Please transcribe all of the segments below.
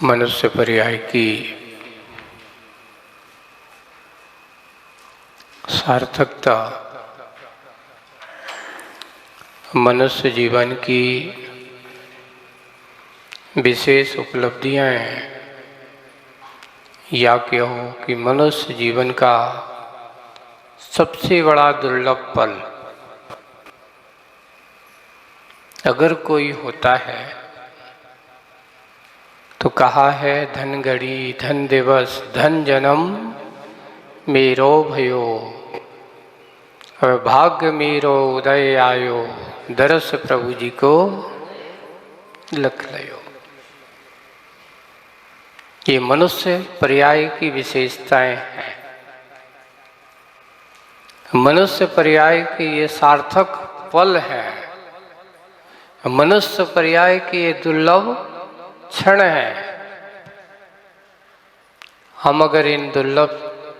मनुष्य पर्याय की सार्थकता मनुष्य जीवन की विशेष उपलब्धियां हैं, या कहो कि मनुष्य जीवन का सबसे बड़ा दुर्लभ पल अगर कोई होता है तो कहा है, धन घड़ी धन दिवस धन जन्म मेरो भयो, भाग्य मेरो उदय आयो, दरस प्रभु जी को लख लयो। ये मनुष्य पर्याय की विशेषताएं हैं। मनुष्य पर्याय के ये सार्थक पल हैं। मनुष्य पर्याय के ये दुर्लभ क्षण है। हम अगर इन दुर्लभ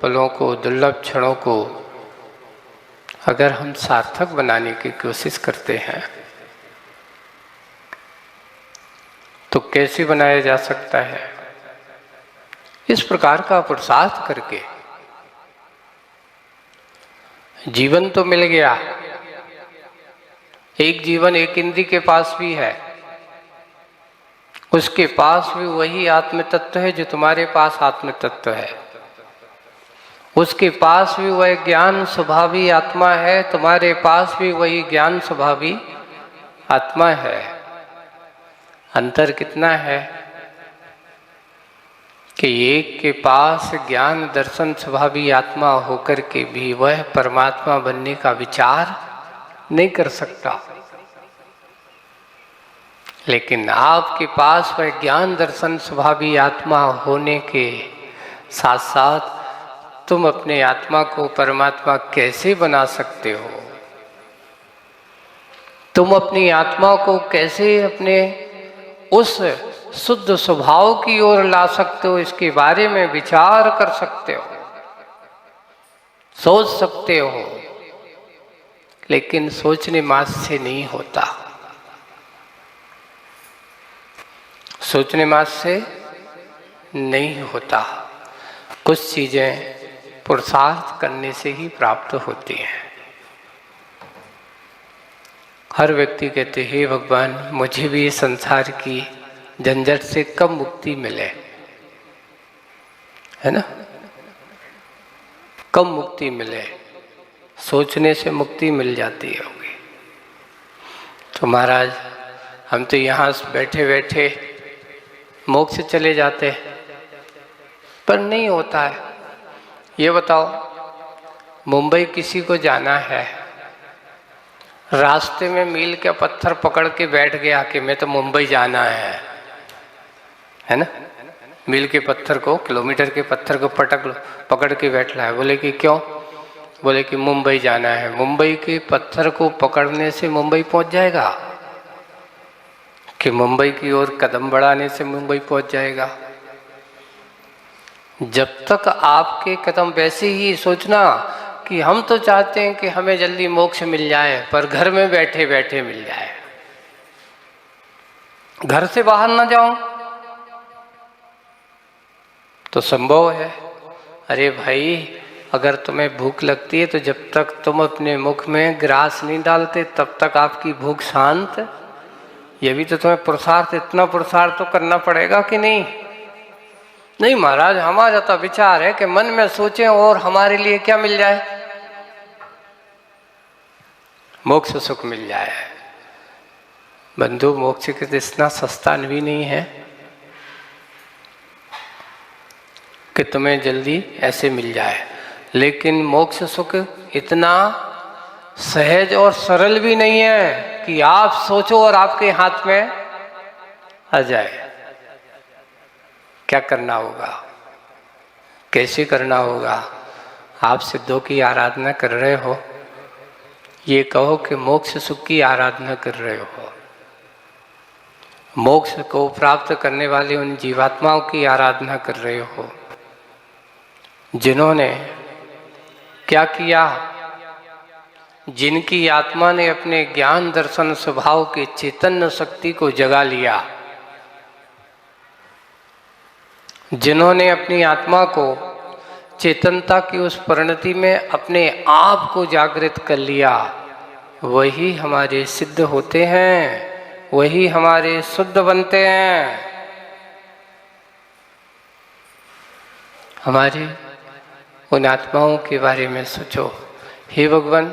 पलों को, दुर्लभ क्षणों को अगर हम सार्थक बनाने की कोशिश करते हैं तो कैसे बनाया जा सकता है? इस प्रकार का पुरुषार्थ करके। जीवन तो मिल गया, एक जीवन एक इंद्री के पास भी है, उसके पास भी वही आत्म तत्व है जो तुम्हारे पास आत्म तत्व है, उसके पास भी वह ज्ञान स्वभावी आत्मा है, तुम्हारे पास भी वही ज्ञान स्वभावी आत्मा है। अंतर कितना है कि एक के पास ज्ञान दर्शन स्वभावी आत्मा होकर के भी वह परमात्मा बनने का विचार नहीं कर सकता, लेकिन आपके पास वह ज्ञान दर्शन स्वभावी आत्मा होने के साथ साथ तुम अपने आत्मा को परमात्मा कैसे बना सकते हो? तुम अपनी आत्मा को कैसे अपने उस शुद्ध स्वभाव की ओर ला सकते हो? इसके बारे में विचार कर सकते हो, सोच सकते हो, लेकिन सोचने मात्र से नहीं होता। सोचने मात्र से नहीं होता। कुछ चीजें पुरुषार्थ करने से ही प्राप्त होती हैं। हर व्यक्ति कहते, हे भगवान, मुझे भी इस संसार की झंझट से कब मुक्ति मिले, है ना? कब मुक्ति मिले? सोचने से मुक्ति मिल जाती होगी। तो महाराज, हम तो यहाँ बैठे बैठे मोक्ष चले जाते हैं, पर नहीं होता है। ये बताओ, मुंबई किसी को जाना है, रास्ते में मील का पत्थर पकड़ के बैठ गया कि मैं तो मुंबई जाना है ना? मील के पत्थर को, किलोमीटर के पत्थर को पकड़ के बैठ रहा है। बोले कि क्यों? बोले कि मुंबई जाना है। मुंबई के पत्थर को पकड़ने से मुंबई पहुंच जाएगा कि मुंबई की ओर कदम बढ़ाने से मुंबई पहुंच जाएगा? जब तक आपके कदम वैसे ही सोचना कि हम तो चाहते हैं कि हमें जल्दी मोक्ष मिल जाए, पर घर में बैठे बैठे मिल जाए, घर से बाहर ना जाऊं तो संभव है। अरे भाई, अगर तुम्हें भूख लगती है तो जब तक तुम अपने मुख में ग्रास नहीं डालते तब तक आपकी भूख शांत। ये भी तो तुम्हें पुरुषार्थ, इतना पुरुषार्थ तो करना पड़ेगा कि नहीं? नहीं महाराज, हमारा तो विचार है कि मन में सोचें और हमारे लिए क्या मिल जाए? मोक्ष सुख मिल जाए। बंधु, मोक्ष के इतना सस्ता भी नहीं है कि तुम्हें जल्दी ऐसे मिल जाए, लेकिन मोक्ष सुख इतना सहज और सरल भी नहीं है कि आप सोचो और आपके हाथ में आ जाए। क्या करना होगा? कैसे करना होगा? आप सिद्धों की आराधना कर रहे हो, ये कहो कि मोक्ष सुख की आराधना कर रहे हो। मोक्ष को प्राप्त करने वाले उन जीवात्माओं की आराधना कर रहे हो जिन्होंने क्या किया? जिनकी आत्मा ने अपने ज्ञान दर्शन स्वभाव के चैतन्य शक्ति को जगा लिया। जिन्होंने अपनी आत्मा को चेतनता की उस परिणति में अपने आप को जागृत कर लिया, वही हमारे सिद्ध होते हैं, वही हमारे शुद्ध बनते हैं। हमारे उन आत्माओं के बारे में सोचो। हे भगवान,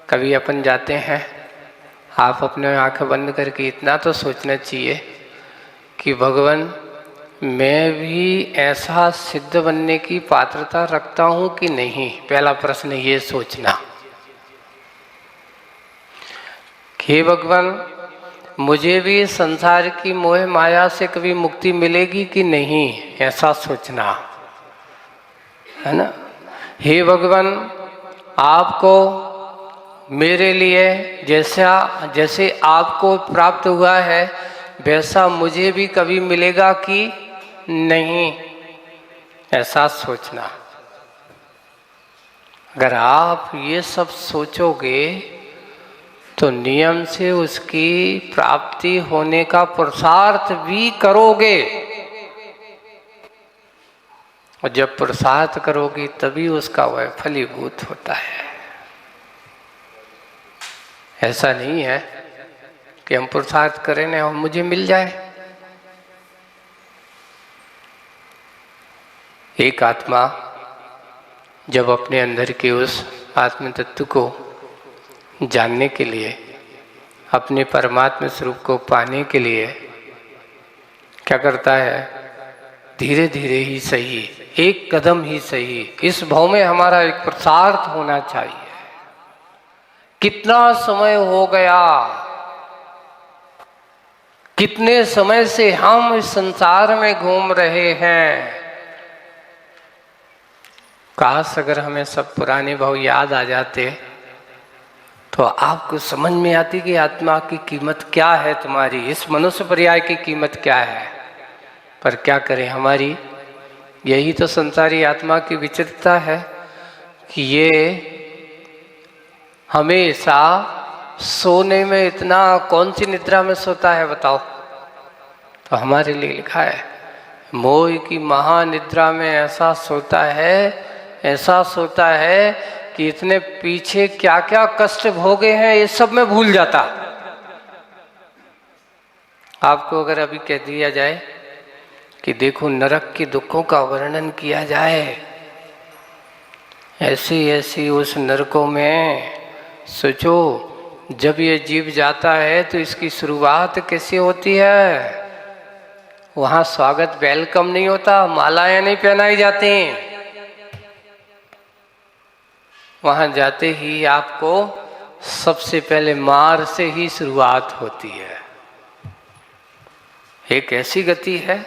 कभी अपन जाते हैं, आप अपने आंखें बंद करके इतना तो सोचना चाहिए कि भगवान मैं भी ऐसा सिद्ध बनने की पात्रता रखता हूं कि नहीं। पहला प्रश्न ये सोचना। हे भगवान, मुझे भी संसार की मोह माया से कभी मुक्ति मिलेगी कि नहीं, ऐसा सोचना है ना। हे भगवान, आपको मेरे लिए जैसे आपको प्राप्त हुआ है वैसा मुझे भी कभी मिलेगा कि नहीं, ऐसा सोचना। अगर आप ये सब सोचोगे तो नियम से उसकी प्राप्ति होने का पुरुषार्थ भी करोगे, और जब पुरुषार्थ करोगी तभी उसका वह फलीभूत होता है। ऐसा नहीं है कि हम पुरुषार्थ करें ना और मुझे मिल जाए। एक आत्मा जब अपने अंदर के उस आत्म तत्व को जानने के लिए, अपने परमात्मा स्वरूप को पाने के लिए क्या करता है, धीरे धीरे ही सही, एक कदम ही सही, इस भाव में हमारा एक पुरुषार्थ होना चाहिए। कितना समय हो गया, कितने समय से हम इस संसार में घूम रहे हैं। काश अगर हमें सब पुराने भाव याद आ जाते तो आपको समझ में आती कि आत्मा की कीमत क्या है, तुम्हारी इस मनुष्य पर्याय की कीमत क्या है। पर क्या करें, हमारी यही तो संसारी आत्मा की विचित्रता है कि ये हमेशा सोने में, इतना कौन सी निद्रा में सोता है बताओ। तो हमारे लिए लिखा है, मोह की महानिद्रा में ऐसा सोता है, ऐसा सोता है कि इतने पीछे क्या क्या कष्ट भोगे हैं ये सब में भूल जाता। आपको अगर अभी कह दिया जाए कि देखो नरक के दुखों का वर्णन किया जाए, ऐसी ऐसी उस नरकों में सोचो, जब ये जीव जाता है तो इसकी शुरुआत कैसे होती है। वहाँ स्वागत वेलकम नहीं होता, मालाएं नहीं पहनाई जाती। वहाँ जाते ही आपको सबसे पहले मार से ही शुरुआत होती है। एक ऐसी गति है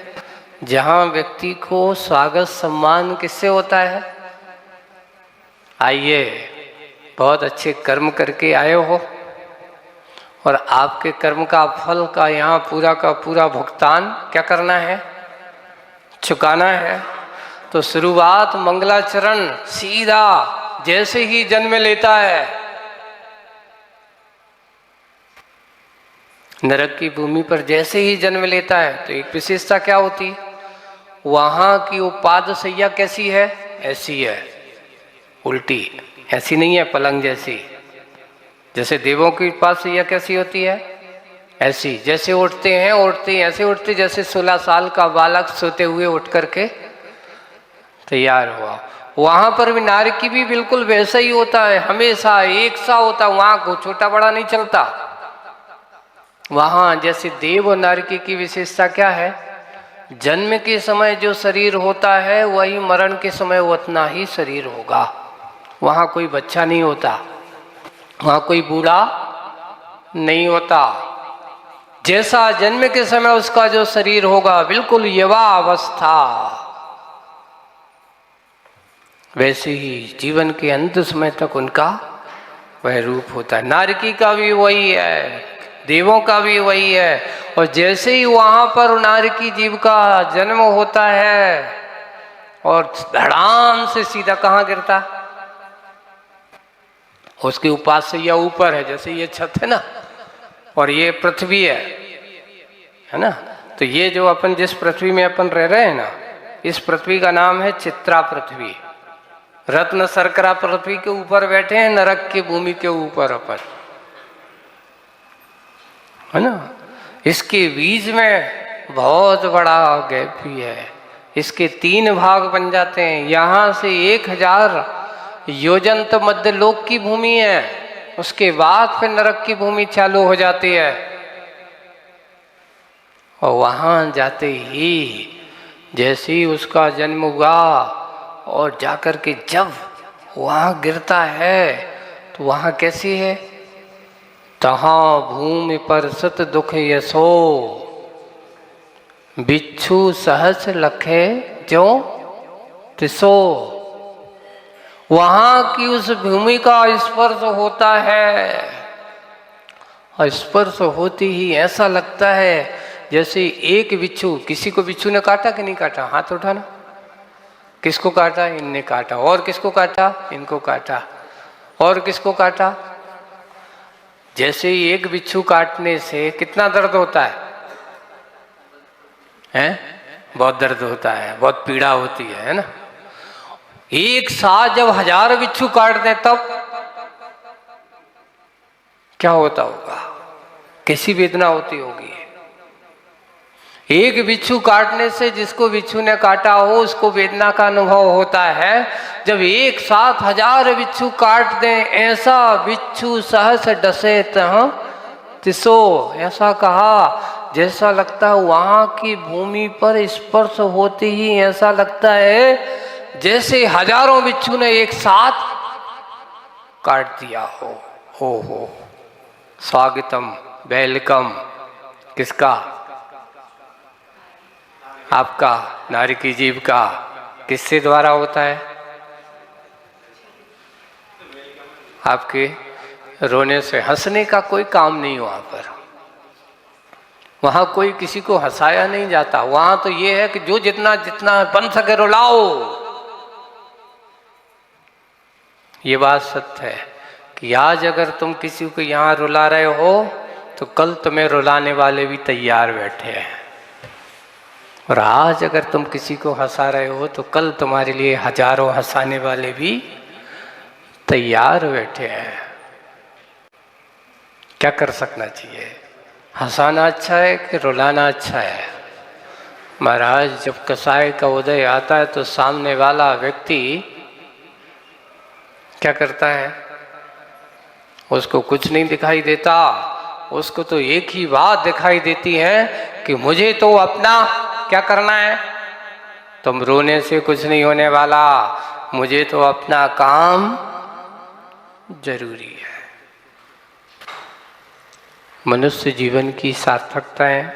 जहाँ व्यक्ति को स्वागत सम्मान किससे होता है। आइए, बहुत अच्छे कर्म करके आए हो और आपके कर्म का फल का यहाँ पूरा का पूरा भुगतान क्या करना है, चुकाना है। तो शुरुआत मंगलाचरण सीधा जैसे ही जन्म लेता है, नरक की भूमि पर जैसे ही जन्म लेता है तो एक विशेषता क्या होती है, वहां की वो पादसैया कैसी है, ऐसी है, उल्टी, ऐसी नहीं है पलंग जैसी। जैसे देवों की पादसैया कैसी होती है, ऐसी। जैसे उठते हैं ऐसे उठते जैसे 16 साल का बालक सोते हुए उठ करके तैयार हुआ। वहां पर भी नारकी भी बिल्कुल वैसा ही होता है, हमेशा एक सा होता, वहां को छोटा बड़ा नहीं चलता। वहां जैसे देव और नारकी की विशेषता क्या है, जन्म के समय जो शरीर होता है वही मरण के समय उतना ही शरीर होगा। वहां कोई बच्चा नहीं होता, वहां कोई बूढ़ा नहीं होता। जैसा जन्म के समय उसका जो शरीर होगा बिल्कुल युवा अवस्था, वैसे ही जीवन के अंत समय तक उनका वह रूप होता है। नारकी का भी वही है, देवों का भी वही है। और जैसे ही वहां पर नारकी जीव का जन्म होता है और धड़ाम से सीधा कहाँ गिरता, उसके उपास्य या ऊपर है। जैसे ये छत है ना और ये पृथ्वी है ना, तो ये जो अपन जिस पृथ्वी में अपन रह रहे हैं ना, इस पृथ्वी का नाम है चित्रा पृथ्वी। रत्न शर्करा पृथ्वी के ऊपर बैठे हैं, नरक की भूमि के ऊपर अपन, है ना। इसके बीच में बहुत बड़ा गैप भी है। इसके 3 भाग बन जाते हैं। यहाँ से 1000 योजन तो मध्य लोक की भूमि है, उसके बाद फिर नरक की भूमि चालू हो जाती है। और वहाँ जाते ही जैसे ही उसका जन्म हुआ और जाकर के जब वहाँ गिरता है तो वहाँ कैसी है, तहाँ भूमि पर सत दुख यशो, बिच्छू सहस लखे जो तिसो। वहां की उस भूमि का स्पर्श होता है और स्पर्श होते ही ऐसा लगता है जैसे एक बिच्छू, किसी को बिच्छू ने काटा कि नहीं काटा, हाथ उठाना। किसको काटा, इनने काटा। और किसको काटा, इनको काटा। और किसको काटा। जैसे ही एक बिच्छू काटने से कितना दर्द होता है? बहुत दर्द होता है, बहुत पीड़ा होती है ना। एक साथ जब 1000 बिच्छू काट दें तब क्या होता होगा, कैसी वेदना होती होगी। एक बिच्छू काटने से जिसको बिच्छू ने काटा हो उसको वेदना का अनुभव होता है। जब एक साथ 1000 बिच्छू काट दें, ऐसा बिच्छू सहस डसे तहाँ तिसो, ऐसा कहा जैसा लगता है वहां की भूमि पर स्पर्श होते ही ऐसा लगता है जैसे हजारों बिच्छू ने एक साथ काट दिया हो। स्वागतम, वेलकम किसका, आपका, नारी की जीव का। किससे द्वारा होता है, आपके रोने से। हंसने का कोई काम नहीं वहां पर, वहां कोई किसी को हंसाया नहीं जाता। वहां तो ये है कि जो जितना जितना बन सके रुलाओ। ये बात सत्य है कि आज अगर तुम किसी को यहाँ रुला रहे हो तो कल तुम्हें रुलाने वाले भी तैयार बैठे हैं। और आज अगर तुम किसी को हंसा रहे हो तो कल तुम्हारे लिए हजारों हंसाने वाले भी तैयार बैठे हैं। क्या कर सकना चाहिए, हंसाना अच्छा है कि रुलाना अच्छा है? महाराज जब कसाई का उदय आता है तो सामने वाला व्यक्ति क्या करता है, उसको कुछ नहीं दिखाई देता। उसको तो एक ही बात दिखाई देती है कि मुझे तो अपना क्या करना है, तुम रोने से कुछ नहीं होने वाला, मुझे तो अपना काम जरूरी है। मनुष्य जीवन की सार्थकताएं,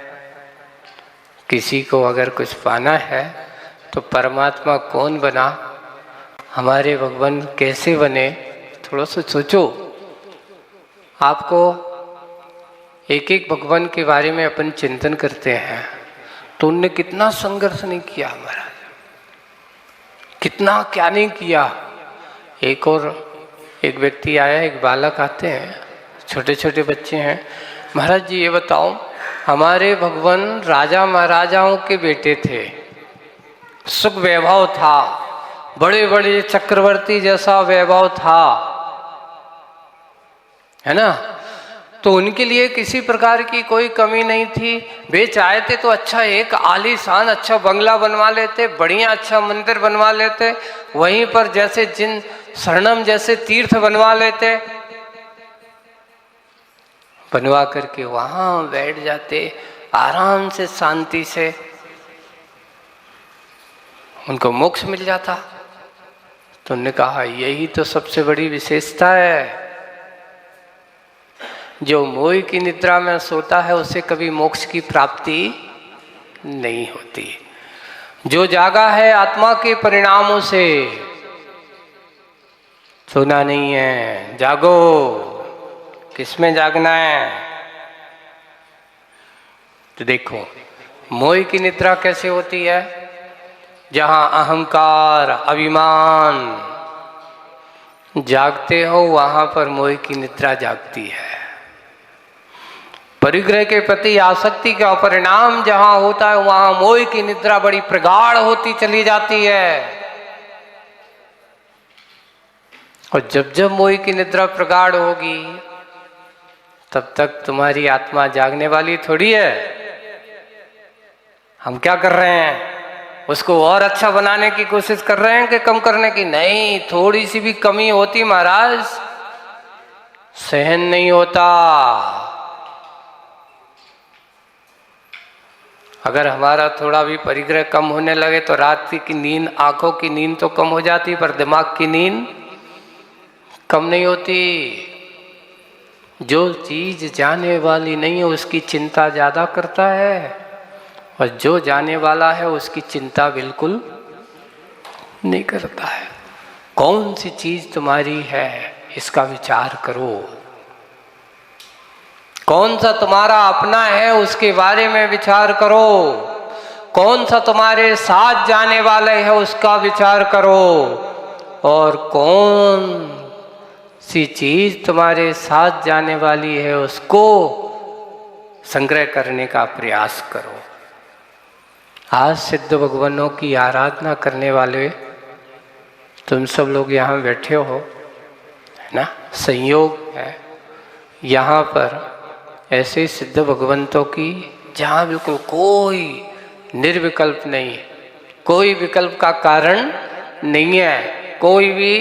किसी को अगर कुछ पाना है तो परमात्मा कौन बना, हमारे भगवान कैसे बने, थोड़ा सा सोचो। आपको एक एक भगवान के बारे में अपन चिंतन करते हैं तो उनने कितना संघर्ष नहीं किया महाराज, कितना क्या नहीं किया। एक व्यक्ति आया, एक बालक आते हैं, छोटे छोटे बच्चे हैं। महाराज जी ये बताओ, हमारे भगवान राजा महाराजाओं के बेटे थे, सुख वैभव था, बड़े बड़े चक्रवर्ती जैसा वैभव था, है ना। तो उनके लिए किसी प्रकार की कोई कमी नहीं थी। वे चाहते तो अच्छा एक आलीशान अच्छा बंगला बनवा लेते, बढ़िया अच्छा मंदिर बनवा लेते, वहीं पर जैसे जिन शरणम जैसे तीर्थ बनवा लेते, बनवा करके वहां बैठ जाते आराम से, शांति से, उनको मोक्ष मिल जाता। तो उन्होंने कहा यही तो सबसे बड़ी विशेषता है, जो मोह की निद्रा में सोता है उसे कभी मोक्ष की प्राप्ति नहीं होती। जो जागा है आत्मा के परिणामों से, सोना नहीं है, जागो। किसमें जागना है? तो देखो मोह की निद्रा कैसे होती है, जहां अहंकार अभिमान जागते हो वहां पर मोह की निद्रा जागती है। परिग्रह के प्रति आसक्ति का परिणाम जहां होता है वहां मोह की निद्रा बड़ी प्रगाढ़ होती चली जाती है। और जब जब मोह की निद्रा प्रगाढ़ होगी तब तक तुम्हारी आत्मा जागने वाली थोड़ी है। हम क्या कर रहे हैं, उसको और अच्छा बनाने की कोशिश कर रहे हैं कि कम करने की? नहीं, थोड़ी सी भी कमी होती महाराज सहन नहीं होता। अगर हमारा थोड़ा भी परिग्रह कम होने लगे तो रात की नींद, आंखों की नींद तो कम हो जाती, पर दिमाग की नींद कम नहीं होती। जो चीज जाने वाली नहीं है उसकी चिंता ज्यादा करता है, और जो जाने वाला है उसकी चिंता बिल्कुल नहीं करता है। कौन सी चीज तुम्हारी है इसका विचार करो। कौन सा तुम्हारा अपना है उसके बारे में विचार करो। कौन सा तुम्हारे साथ जाने वाले है उसका विचार करो। और कौन सी चीज तुम्हारे साथ जाने वाली है उसको संग्रह करने का प्रयास करो। आज सिद्ध भगवानों की आराधना करने वाले तुम सब लोग यहाँ बैठे हो, है ना, संयोग है यहाँ पर ऐसे सिद्ध भगवंतों की जहाँ बिल्कुल कोई निर्विकल्प नहीं है, कोई विकल्प का कारण नहीं है, कोई भी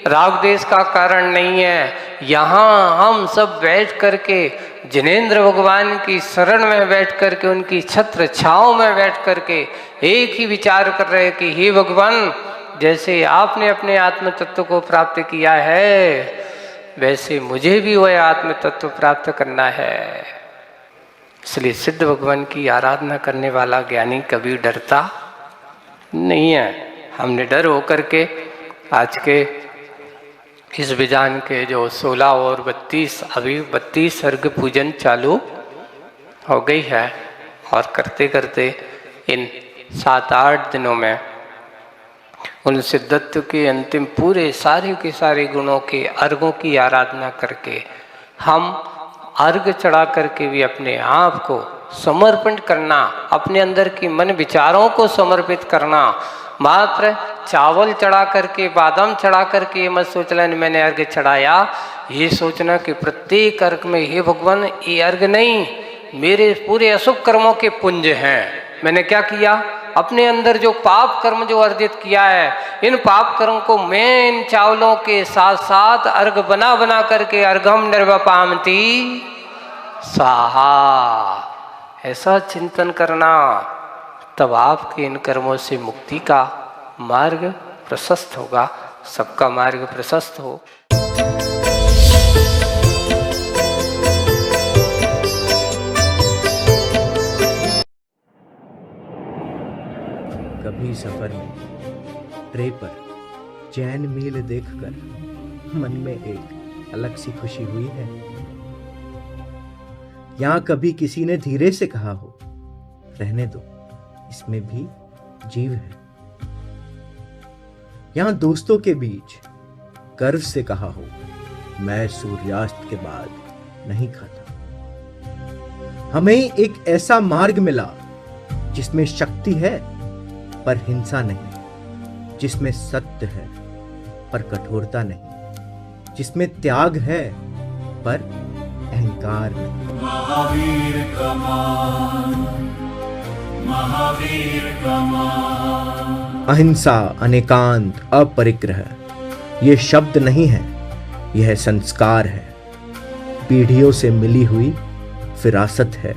राग देश का कारण नहीं है। यहाँ हम सब बैठ करके जिनेंद्र भगवान की शरण में बैठ करके उनकी छत्र छांव में बैठ करके एक ही विचार कर रहे हैं कि हे भगवान, जैसे आपने अपने आत्म तत्व को प्राप्त किया है वैसे मुझे भी वह आत्म तत्व प्राप्त करना है। इसलिए सिद्ध भगवान की आराधना करने वाला ज्ञानी कभी डरता नहीं है। हमने डर होकर के आज के इस विधान के जो 16 और 32 अभी 32 सर्ग पूजन चालू हो गई है, और करते करते इन 7-8 दिनों में उन सिद्धत्व के अंतिम पूरे सारे के सारे गुणों के अर्घों की आराधना करके हम अर्घ चढ़ा करके भी अपने आप को समर्पण करना, अपने अंदर के मन विचारों को समर्पित करना। मात्र चावल चढ़ा करके, बादाम चढ़ा करके मत सोच लेना मैंने अर्घ चढ़ाया। ये सोचना कि प्रत्येक अर्घ में हे भगवान ये अर्घ नहीं, मेरे पूरे अशुभ कर्मों के पुंज हैं। मैंने क्या किया, अपने अंदर जो पाप कर्म जो अर्जित किया है, इन पाप कर्म को मैं इन चावलों के साथ साथ अर्घ बना बना करके अर्घम निर्वपामति स्वाहा, ऐसा चिंतन करना, तब आपके इन कर्मों से मुक्ति का मार्ग प्रशस्त होगा, सबका मार्ग प्रशस्त हो। कभी सफर में ट्रे पर चैन मील देखकर मन में एक अलग सी खुशी हुई है। यहां कभी किसी ने धीरे से कहा हो, रहने दो, इसमें भी जीव है। यहां दोस्तों के बीच गर्व से कहा हो, मैं सूर्यास्त के बाद नहीं खाता। हमें एक ऐसा मार्ग मिला जिसमें शक्ति है पर हिंसा नहीं, जिसमें सत्य है पर कठोरता नहीं, जिसमें त्याग है पर अहंकार नहीं। महावीर का मान, महावीर का मान। अहिंसा, अनेकांत, अपरिग्रह ये शब्द नहीं है, यह संस्कार है, पीढ़ियों से मिली हुई विरासत है,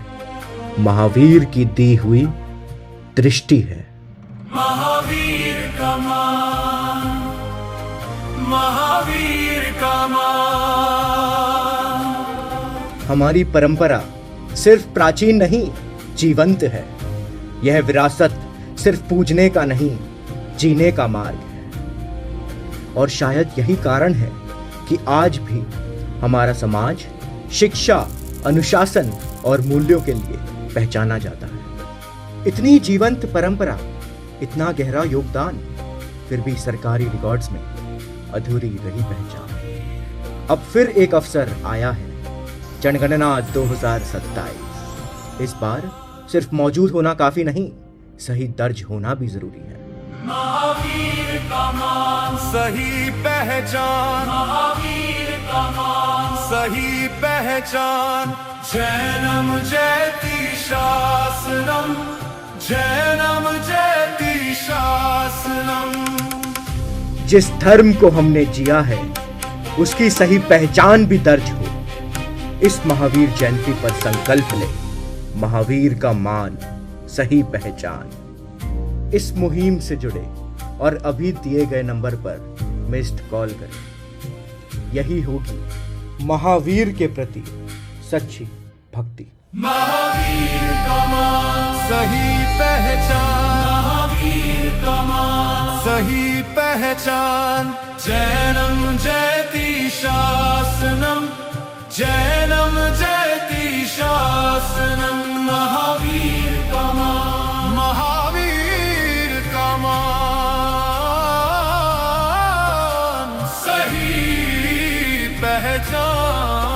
महावीर की दी हुई दृष्टि है। महावीर का मान, महावीर का मान। हमारी परंपरा सिर्फ प्राचीन नहीं, जीवंत है। यह विरासत सिर्फ पूजने का नहीं, जीने का मार्ग है। और शायद यही कारण है कि आज भी हमारा समाज शिक्षा, अनुशासन और मूल्यों के लिए पहचाना जाता है। इतनी जीवंत परंपरा, इतना गहरा योगदान, फिर भी सरकारी रिकॉर्ड्स में अधूरी रही पहचान। अब फिर एक अवसर आया है जनगणना 2027। इस बार सिर्फ मौजूद होना काफी नहीं, सही दर्ज होना भी जरूरी है। महावीर का मान, सही पहचान, महावीर का मान, सही पहचान। जैनम जयति शासनम, जैनम जयति शासनम। जिस धर्म को हमने जिया है उसकी सही पहचान भी दर्ज हो। इस महावीर जयंती पर संकल्प ले, महावीर का मान, सही पहचान। इस मुहिम से जुड़े और अभी दिए गए नंबर पर मिस्ड कॉल करें। यही होगी महावीर के प्रति सच्ची भक्ति। महावीर का मान, सही पहचान, महावीर का मान, सही पहचान। जैनम जयति शासनम, जैनम जयति शासनम। महावीर का मान, महावीर का मान, सही पहचान।